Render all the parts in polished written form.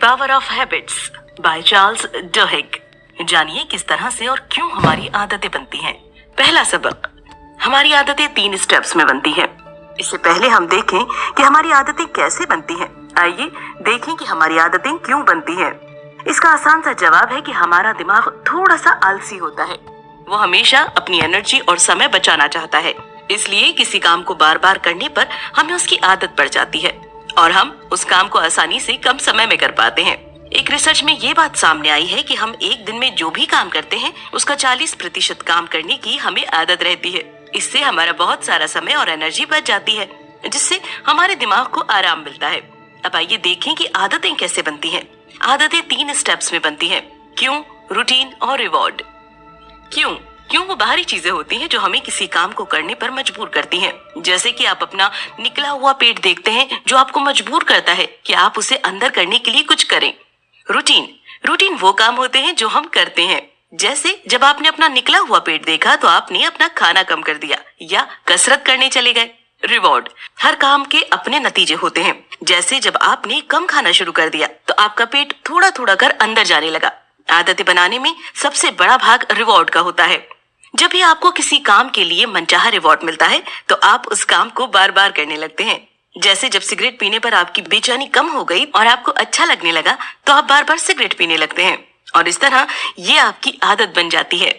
Power of habits by Charles Duhigg. जानिए किस तरह से और क्यों हमारी आदतें बनती हैं। पहला सबक, हमारी आदतें 3 स्टेप्स में बनती हैं। इससे पहले हम देखें कि हमारी आदतें कैसे बनती हैं। आइए देखें कि हमारी आदतें क्यों बनती हैं। इसका आसान सा जवाब है कि हमारा दिमाग थोड़ा सा आलसी होता है। वो हमेशा अपनी एनर्जी और समय बचाना चाहता है, इसलिए किसी काम को बार बार करने पर हमें उसकी आदत पड़ जाती है और हम उस काम को आसानी से कम समय में कर पाते हैं। एक रिसर्च में ये बात सामने आई है कि हम एक दिन में जो भी काम करते हैं उसका 40% काम करने की हमें आदत रहती है। इससे हमारा बहुत सारा समय और एनर्जी बच जाती है, जिससे हमारे दिमाग को आराम मिलता है। अब आइए देखें कि आदतें कैसे बनती हैं। आदतें 3 स्टेप्स में बनती हैं। क्यों, रूटीन और रिवॉर्ड। क्यों वो बाहरी चीजें होती हैं जो हमें किसी काम को करने पर मजबूर करती हैं। जैसे कि आप अपना निकला हुआ पेट देखते हैं जो आपको मजबूर करता है कि आप उसे अंदर करने के लिए कुछ करें। रूटीन वो काम होते हैं जो हम करते हैं। जैसे जब आपने अपना निकला हुआ पेट देखा तो आपने अपना खाना कम कर दिया या कसरत करने चले गए। रिवॉर्ड, हर काम के अपने नतीजे होते हैं। जैसे जब आपने कम खाना शुरू कर दिया तो आपका पेट थोड़ा थोड़ा कर अंदर जाने लगा। आदतें बनाने में सबसे बड़ा भाग रिवॉर्ड का होता है। जब भी आपको किसी काम के लिए मनचाहा रिवॉर्ड मिलता है तो आप उस काम को बार बार करने लगते हैं। जैसे जब सिगरेट पीने पर आपकी बेचैनी कम हो गई और आपको अच्छा लगने लगा तो आप बार बार सिगरेट पीने लगते हैं और इस तरह ये आपकी आदत बन जाती है।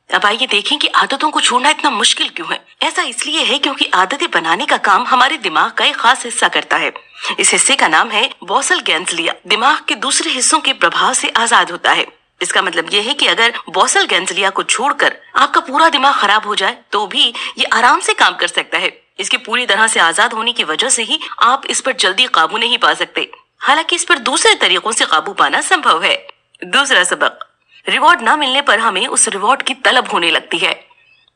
अब आइए देखें कि आदतों को छोड़ना इतना मुश्किल क्यों है। ऐसा इसलिए है क्योंकि आदतें बनाने का काम हमारे दिमाग का एक खास हिस्सा करता है। इस हिस्से का नाम है बॉसल गैंग्लिया। दिमाग के दूसरे हिस्सों के प्रभाव से आजाद होता है। इसका मतलब यह है कि अगर बॉसल गैंग्लिया को छोड़कर आपका पूरा दिमाग खराब हो जाए तो भी ये आराम से काम कर सकता है। इसके पूरी तरह से आजाद होने की वजह से ही आप इस पर जल्दी काबू नहीं पा सकते। हालांकि इस पर दूसरे तरीकों से काबू पाना संभव है। दूसरा सबक, रिवॉर्ड ना मिलने पर हमें उस रिवॉर्ड की तलब होने लगती है।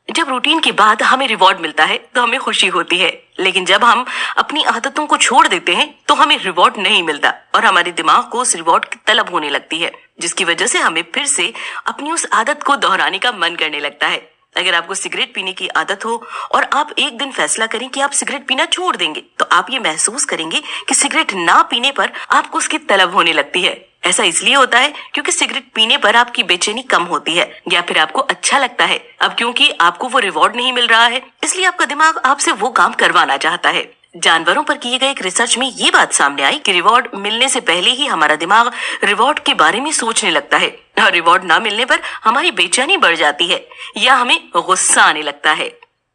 जब रूटीन के बाद हमें रिवॉर्ड मिलता है तो हमें खुशी होती है, लेकिन जब हम अपनी आदतों को छोड़ देते हैं तो हमें रिवॉर्ड नहीं मिलता और हमारे दिमाग को उस रिवॉर्ड की तलब होने लगती है, जिसकी वजह से हमें फिर से अपनी उस आदत को दोहराने का मन करने लगता है। अगर आपको सिगरेट पीने की आदत हो और आप एक दिन फैसला करें कि आप सिगरेट पीना छोड़ देंगे तो आप ये महसूस करेंगे कि सिगरेट ना पीने पर आपको उसकी तलब होने लगती है। ऐसा इसलिए होता है क्योंकि सिगरेट पीने पर आपकी बेचैनी कम होती है या फिर आपको अच्छा लगता है। अब क्योंकि आपको वो रिवॉर्ड नहीं मिल रहा है इसलिए आपका दिमाग आपसे वो काम करवाना चाहता है। जानवरों पर किए गए एक रिसर्च में ये बात सामने आई कि रिवॉर्ड मिलने से पहले ही हमारा दिमाग रिवॉर्ड के बारे में सोचने लगता है और रिवॉर्ड ना मिलने पर हमारी बेचैनी बढ़ जाती है या हमें गुस्सा आने लगता है।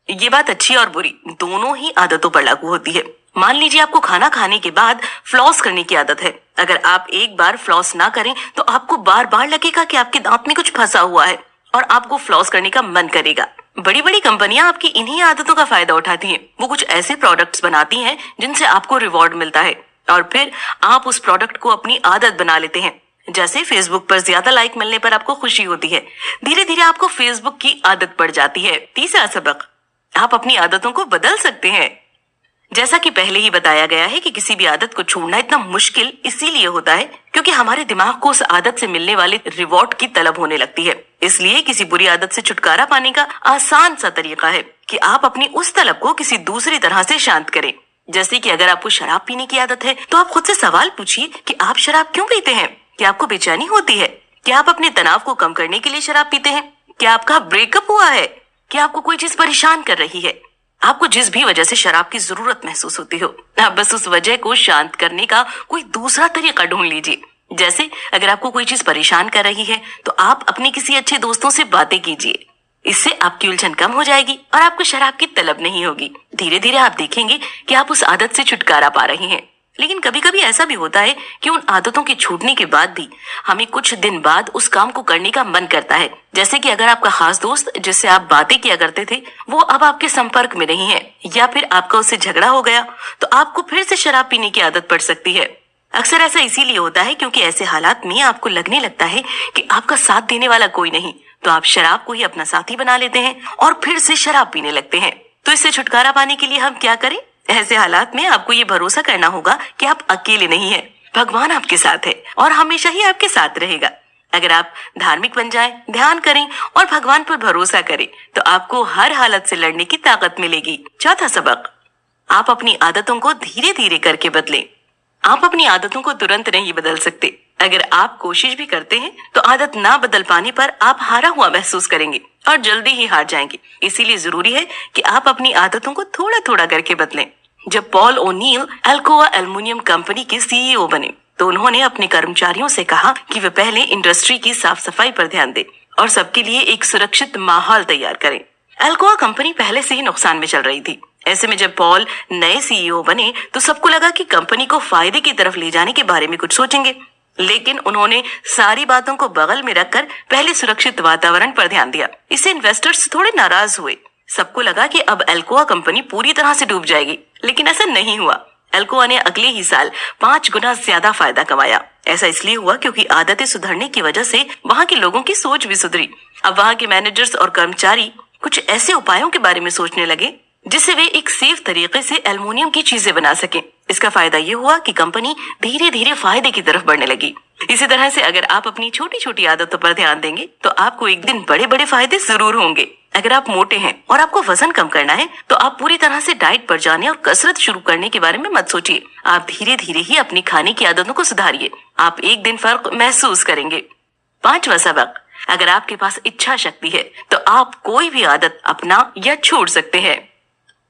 ये बात अच्छी और बुरी दोनों ही आदतों पर लागू होती है। मान लीजिए आपको खाना खाने के बाद फ्लॉस करने की आदत है। अगर आप एक बार फ्लॉस ना करें तो आपको बार बार लगेगा कि आपके दांत में कुछ फंसा हुआ है और आपको फ्लॉस करने का मन करेगा। बड़ी बड़ी कंपनियां आपकी इन्हीं आदतों का फायदा उठाती हैं। वो कुछ ऐसे प्रोडक्ट्स बनाती हैं जिनसे आपको रिवॉर्ड मिलता है और फिर आप उस प्रोडक्ट को अपनी आदत बना लेते हैं। जैसे फेसबुक पर ज्यादा लाइक मिलने पर आपको खुशी होती है। धीरे धीरे आपको फेसबुक की आदत पड़ जाती है। तीसरा सबक, आप अपनी आदतों को बदल सकते हैं। जैसा कि पहले ही बताया गया है कि किसी भी आदत को छोड़ना इतना मुश्किल इसीलिए होता है क्योंकि हमारे दिमाग को उस आदत से मिलने वाले रिवॉर्ड की तलब होने लगती है। इसलिए किसी बुरी आदत से छुटकारा पाने का आसान सा तरीका है कि आप अपनी उस तलब को किसी दूसरी तरह से शांत करें। जैसे कि अगर आपको शराब पीने की आदत है तो आप खुद से सवाल पूछिए कि आप शराब क्यों पीते हैं। क्या आपको बेचैनी होती है? क्या आप अपने तनाव को कम करने के लिए शराब पीते हैं? क्या आपका ब्रेकअप हुआ है? क्या आपको कोई चीज परेशान कर रही है? आपको जिस भी वजह से शराब की जरूरत महसूस होती हो, आप बस उस वजह को शांत करने का कोई दूसरा तरीका ढूंढ लीजिए। जैसे अगर आपको कोई चीज परेशान कर रही है तो आप अपने किसी अच्छे दोस्तों से बातें कीजिए। इससे आपकी उलझन कम हो जाएगी और आपको शराब की तलब नहीं होगी। धीरे धीरे आप देखेंगे कि आप उस आदत से छुटकारा पा रहे हैं। लेकिन कभी कभी ऐसा भी होता है कि उन आदतों के छूटने के बाद भी हमें कुछ दिन बाद उस काम को करने का मन करता है। जैसे कि अगर आपका खास दोस्त जिससे आप बातें किया करते थे वो अब आपके संपर्क में नहीं है या फिर आपका उससे झगड़ा हो गया तो आपको फिर से शराब पीने की आदत पड़ सकती है। अक्सर ऐसा इसीलिए होता है क्योंकि ऐसे हालात में आपको लगने लगता है कि आपका साथ देने वाला कोई नहीं, तो आप शराब को ही अपना साथी बना लेते हैं और फिर से शराब पीने लगते हैं। तो इससे छुटकारा पाने के लिए हम क्या करें? ऐसे हालात में आपको ये भरोसा करना होगा कि आप अकेले नहीं हैं। भगवान आपके साथ है और हमेशा ही आपके साथ रहेगा। अगर आप धार्मिक बन जाएं, ध्यान करें और भगवान पर भरोसा करें तो आपको हर हालत से लड़ने की ताकत मिलेगी। चौथा सबक, आप अपनी आदतों को धीरे धीरे करके बदलें। आप अपनी आदतों को तुरंत नहीं बदल सकते। अगर आप कोशिश भी करते हैं तो आदत ना बदल पाने पर आप हारा हुआ महसूस करेंगे और जल्दी ही हार जाएंगे। इसीलिए जरूरी है कि आप अपनी आदतों को थोड़ा थोड़ा करके बदलें। जब Paul O'Neill Alcoa aluminium company के सीईओ बने तो उन्होंने अपने कर्मचारियों से कहा कि वे पहले इंडस्ट्री की साफ सफाई पर ध्यान दें और सबके लिए एक सुरक्षित माहौल तैयार करें। अल्कोआ कंपनी पहले से ही नुकसान में चल रही थी। ऐसे में जब पॉल नए सीईओ बने तो सबको लगा कि कंपनी को फायदे की तरफ ले जाने के बारे में कुछ सोचेंगे, लेकिन उन्होंने सारी बातों को बगल में रखकर पहले सुरक्षित वातावरण पर ध्यान दिया। इससे इन्वेस्टर्स थोड़े नाराज हुए। सबको लगा कि अब अल्कोआ कंपनी पूरी तरह से डूब जाएगी, लेकिन ऐसा नहीं हुआ। अल्कोआ ने अगले ही साल 5 गुना ज्यादा फायदा कमाया। ऐसा इसलिए हुआ क्योंकि आदतें सुधरने की वजह से वहाँ के लोगों की सोच भी सुधरी। अब वहाँ के मैनेजर्स और कर्मचारी कुछ ऐसे उपायों के बारे में सोचने लगे जिससे वे एक सेफ तरीके से एल्युमिनियम की चीजें बना सके। इसका फायदा ये हुआ कि कंपनी धीरे धीरे फायदे की तरफ बढ़ने लगी। इसी तरह से अगर आप अपनी छोटी छोटी आदतों पर ध्यान देंगे तो आपको एक दिन बड़े बड़े फायदे जरूर होंगे। अगर आप मोटे हैं और आपको वजन कम करना है तो आप पूरी तरह से डाइट पर जाने और कसरत शुरू करने के बारे में मत सोचिए। आप धीरे धीरे ही अपनी खाने की आदतों को सुधारिए। आप एक दिन फर्क महसूस करेंगे। 5वां सबक, अगर आपके पास इच्छा शक्ति है तो आप कोई भी आदत अपना या छोड़ सकते हैं।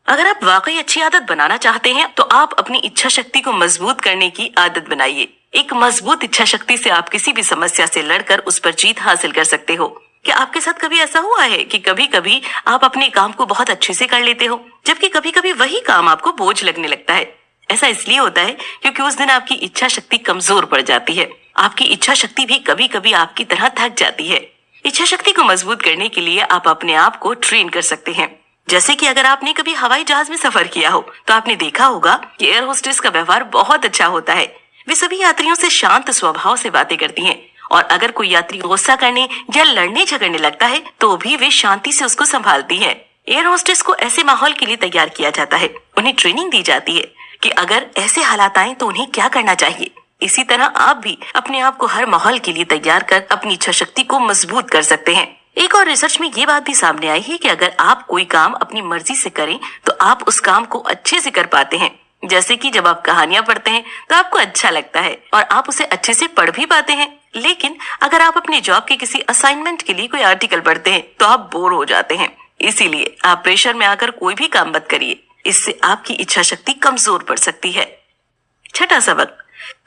अगर आप वाकई अच्छी आदत बनाना चाहते हैं तो आप अपनी इच्छा शक्ति को मजबूत करने की आदत बनाइए। एक मजबूत इच्छा शक्ति से आप किसी भी समस्या से लड़कर उस पर जीत हासिल कर सकते हो। क्या आपके साथ कभी ऐसा हुआ है कि कभी कभी आप अपने काम को बहुत अच्छे से कर लेते हो, जबकि कभी कभी वही काम आपको बोझ लगने लगता है? ऐसा इसलिए होता है क्योंकि उस दिन आपकी इच्छा शक्ति कमजोर पड़ जाती है। आपकी इच्छा शक्ति भी कभी कभी आपकी तरह थक जाती है। इच्छा शक्ति को मजबूत करने के लिए आप अपने आप को ट्रेन कर सकते हैं। जैसे कि अगर आपने कभी हवाई जहाज में सफर किया हो तो आपने देखा होगा कि एयर होस्टेस का व्यवहार बहुत अच्छा होता है। वे सभी यात्रियों से शांत स्वभाव से बातें करती हैं और अगर कोई यात्री गुस्सा करने या लड़ने झगड़ने लगता है तो भी वे शांति से उसको संभालती हैं। एयर होस्टेस को ऐसे माहौल के लिए तैयार किया जाता है। उन्हें ट्रेनिंग दी जाती है कि अगर ऐसे हालात आए तो उन्हें क्या करना चाहिए। इसी तरह आप भी अपने आप को हर माहौल के लिए तैयार कर अपनी इच्छा शक्ति को मजबूत कर सकते हैं। एक और रिसर्च में ये बात भी सामने आई है कि अगर आप कोई काम अपनी मर्जी से करें तो आप उस काम को अच्छे से कर पाते हैं। जैसे कि जब आप कहानियां पढ़ते हैं तो आपको अच्छा लगता है और आप उसे अच्छे से पढ़ भी पाते हैं, लेकिन अगर आप अपने जॉब के किसी असाइनमेंट के लिए कोई आर्टिकल पढ़ते हैं तो आप बोर हो जाते हैं। इसीलिए आप प्रेशर में आकर कोई भी काम मत करिए, इससे आपकी इच्छा शक्ति कमजोर पड़ सकती है। 6वां सबक,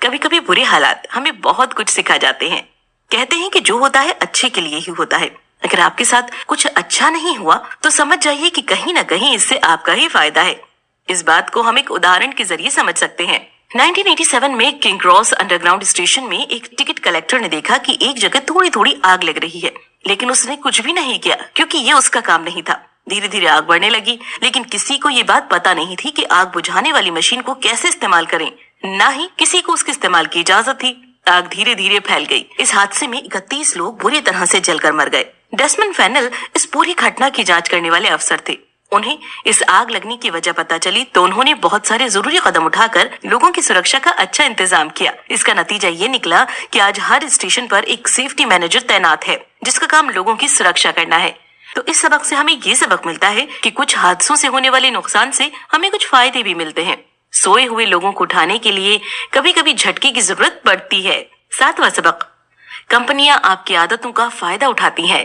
कभी कभी बुरे हालात हमें बहुत कुछ सिखा जाते हैं। कहते हैं कि जो होता है अच्छे के लिए ही होता है। अगर आपके साथ कुछ अच्छा नहीं हुआ तो समझ जाइए कि कहीं ना कहीं इससे आपका ही फायदा है। इस बात को हम एक उदाहरण के जरिए समझ सकते हैं। 1987 में किंग क्रॉस अंडरग्राउंड स्टेशन में एक टिकट कलेक्टर ने देखा कि एक जगह थोड़ी थोड़ी आग लग रही है, लेकिन उसने कुछ भी नहीं किया क्योंकि ये उसका काम नहीं था। धीरे धीरे आग बढ़ने लगी, लेकिन किसी को ये बात पता नहीं थी कि आग बुझाने वाली मशीन को कैसे इस्तेमाल करें, ना ही किसी को उसके इस्तेमाल की इजाजत थी। आग धीरे धीरे फैल गई। इस हादसे में 31 लोग बुरी तरह से जलकर मर गए। डेस्मंड फेनेल इस पूरी घटना की जांच करने वाले अफसर थे। उन्हें इस आग लगने की वजह पता चली तो उन्होंने बहुत सारे जरूरी कदम उठाकर लोगों की सुरक्षा का अच्छा इंतजाम किया। इसका नतीजा ये निकला कि आज हर स्टेशन पर एक सेफ्टी मैनेजर तैनात है जिसका काम लोगों की सुरक्षा करना है। तो इस सबक से हमें ये सबक मिलता है कि कुछ हादसों से होने वाले नुकसान से हमें कुछ फायदे भी मिलते हैं। सोए हुए लोगों को उठाने के लिए कभी कभी झटके की जरूरत पड़ती है। 7वां सबक, कंपनियां आपकी आदतों का फायदा उठाती हैं।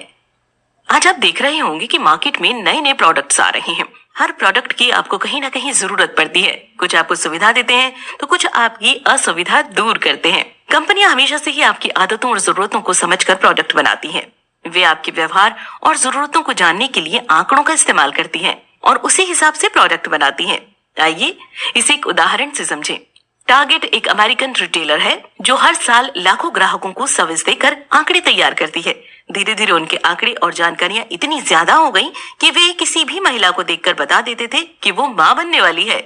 आज आप देख रहे होंगे कि मार्केट में नए नए प्रोडक्ट्स आ रहे हैं। हर प्रोडक्ट की आपको कहीं ना कहीं जरूरत पड़ती है। कुछ आपको सुविधा देते हैं तो कुछ आपकी असुविधा दूर करते हैं। कंपनियां हमेशा से ही आपकी आदतों और जरूरतों को समझकर प्रोडक्ट बनाती हैं। वे आपके व्यवहार और जरूरतों को जानने के लिए आंकड़ों का इस्तेमाल करती हैं और उसी हिसाब से प्रोडक्ट बनाती हैं। आइए इसे एक उदाहरण से समझें। टारगेट एक अमेरिकन रिटेलर है जो हर साल लाखों ग्राहकों को सर्विस देकर आंकड़े तैयार करती है। धीरे धीरे उनके आंकड़े और जानकारियां इतनी ज्यादा हो गई कि वे किसी भी महिला को देखकर बता देते थे कि वो मां बनने वाली है।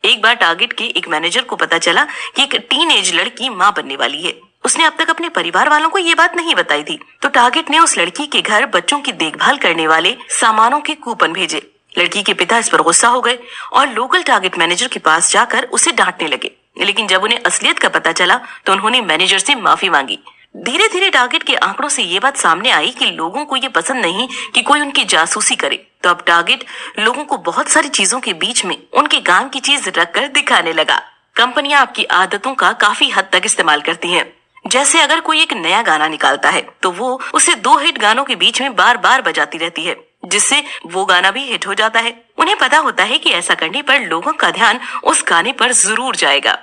एक बार टारगेट के एक मैनेजर को पता चला कि एक टीनेज लड़की मां बनने वाली है। उसने अब तक अपने परिवार वालों को ये बात नहीं बताई थी, तो टारगेट ने उस लड़की के घर बच्चों की देखभाल करने वाले सामानों के कूपन भेजे। लड़की के पिता इस पर गुस्सा हो गए और लोकल टारगेट मैनेजर के पास जाकर उसे डांटने लगे, लेकिन जब उन्हें असलियत का पता चला तो उन्होंने मैनेजर से माफी मांगी। धीरे धीरे टारगेट के आंकड़ों से ये बात सामने आई कि लोगों को ये पसंद नहीं कि कोई उनकी जासूसी करे, तो अब टारगेट लोगों को बहुत सारी चीजों के बीच में उनके काम की चीज रखकर दिखाने लगा। कंपनियां आपकी आदतों का काफी हद तक इस्तेमाल करती हैं। जैसे अगर कोई एक नया गाना निकालता है तो वो उसे 2 हिट गानों के बीच में बार बार बजाती रहती है, जिससे वो गाना भी हिट हो जाता है। उन्हें पता होता है कि ऐसा करने पर लोगों का ध्यान उस गाने पर जरूर जाएगा।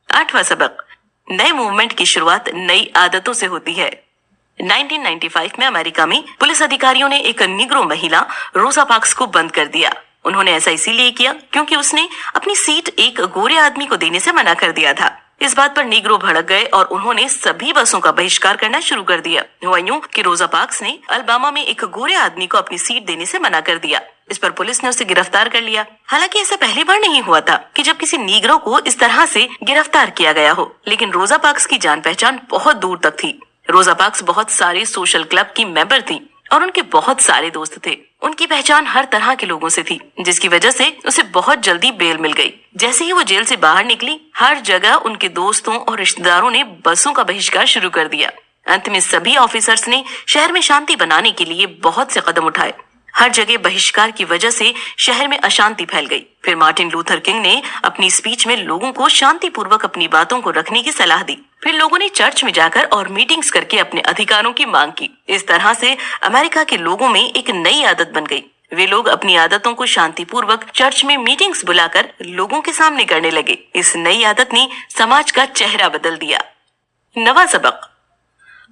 8वां सबक, नए मूवमेंट की शुरुआत नई आदतों से होती है। 1995 में अमेरिका में पुलिस अधिकारियों ने एक निग्रो महिला रोजा पार्क्स को बंद कर दिया। उन्होंने ऐसा इसीलिए किया क्योंकि उसने अपनी सीट एक गोरे आदमी को देने से मना कर दिया था। इस बात पर निग्रो भड़क गए और उन्होंने सभी बसों का बहिष्कार करना शुरू कर दिया। हुआ यूं कि रोजा पार्क्स ने अल्बामा में एक गोरे आदमी को अपनी सीट देने से मना कर दिया। इस पर पुलिस ने उसे गिरफ्तार कर लिया। हालांकि ऐसा पहली बार नहीं हुआ था कि जब किसी निग्रो को इस तरह से गिरफ्तार किया गया हो, लेकिन रोजा पार्क्स की जान पहचान बहुत दूर तक थी। रोजा पार्क्स बहुत सारे सोशल क्लब की मेंबर थी और उनके बहुत सारे दोस्त थे। उनकी पहचान हर तरह के लोगों से थी, जिसकी वजह से उसे बहुत जल्दी बेल मिल गई। जैसे ही वो जेल से बाहर निकली, हर जगह उनके दोस्तों और रिश्तेदारों ने बसों का बहिष्कार शुरू कर दिया। अंत में सभी ऑफिसर्स ने शहर में शांति बनाने के लिए बहुत से कदम उठाए। हर जगह बहिष्कार की वजह से शहर में अशांति फैल गई। फिर मार्टिन लूथर किंग ने अपनी स्पीच में लोगों को शांतिपूर्वक अपनी बातों को रखने की सलाह दी। फिर लोगों ने चर्च में जाकर और मीटिंग्स करके अपने अधिकारों की मांग की। इस तरह से अमेरिका के लोगों में एक नई आदत बन गई। वे लोग अपनी आदतों को शांतिपूर्वक चर्च में मीटिंग्स बुलाकर लोगों के सामने करने लगे। इस नई आदत ने समाज का चेहरा बदल दिया। 9वां सबक,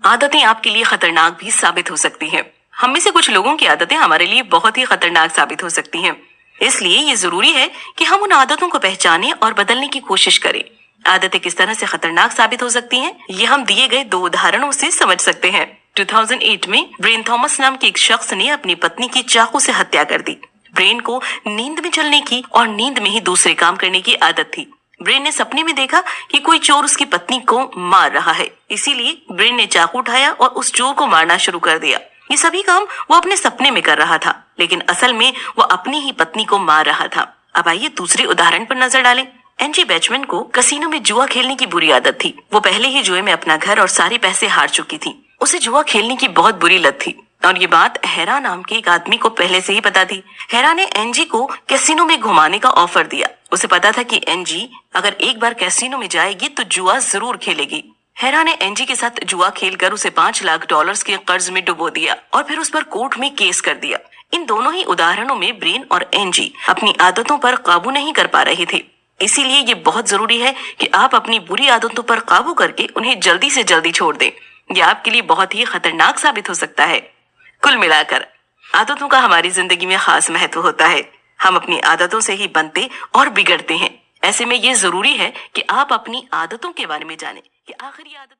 आदतें आपके लिए खतरनाक भी साबित हो सकती हैं। हम में से कुछ लोगों की आदतें हमारे लिए बहुत ही खतरनाक साबित हो सकती हैं। इसलिए ये जरूरी है कि हम उन आदतों को पहचानें और बदलने की कोशिश करें। आदतें किस तरह से खतरनाक साबित हो सकती हैं, ये हम दिए गए 2 उदाहरणों से समझ सकते हैं। 2008 में ब्रेन थॉमस नाम के एक शख्स ने अपनी पत्नी की चाकू से हत्या कर दी। ब्रेन को नींद में चलने की और नींद में ही दूसरे काम करने की आदत थी। ब्रेन ने सपने में देखा कि कोई चोर उसकी पत्नी को मार रहा है, इसीलिए ब्रेन ने चाकू उठाया और उस चोर को मारना शुरू कर दिया। ये सभी काम वो अपने सपने में कर रहा था, लेकिन असल में वो अपनी ही पत्नी को मार रहा था। अब आइए दूसरे उदाहरण पर नजर डालें। एंजी बैचमैन को कैसीनो में जुआ खेलने की बुरी आदत थी। वो पहले ही जुए में अपना घर और सारे पैसे हार चुकी थी। उसे जुआ खेलने की बहुत बुरी लत थी और ये बात हेरा नाम के एक आदमी को पहले से ही पता थी। हेरा ने एंजी को कैसीनो में घुमाने का ऑफर दिया। उसे पता था कि एंजी अगर एक बार कैसीनो में जाएगी तो जुआ जरूर खेलेगी। हेरा ने एंजी के साथ जुआ खेलकर उसे $5 लाख के कर्ज में डुबो दिया और फिर उस पर कोर्ट में केस कर दिया। इन दोनों ही उदाहरणों में ब्रेन और एंजी अपनी आदतों पर काबू नहीं कर पा रहे थे। इसीलिए ये बहुत जरूरी है कि आप अपनी बुरी आदतों पर काबू करके उन्हें जल्दी से जल्दी छोड़ दें। यह आपके लिए बहुत ही खतरनाक साबित हो सकता है। कुल मिलाकर आदतों का हमारी जिंदगी में खास महत्व होता है। हम अपनी आदतों से ही बनते और बिगड़ते हैं। ऐसे में ये जरूरी है कि आप अपनी आदतों के बारे में जानें कि आखिर ये आदतें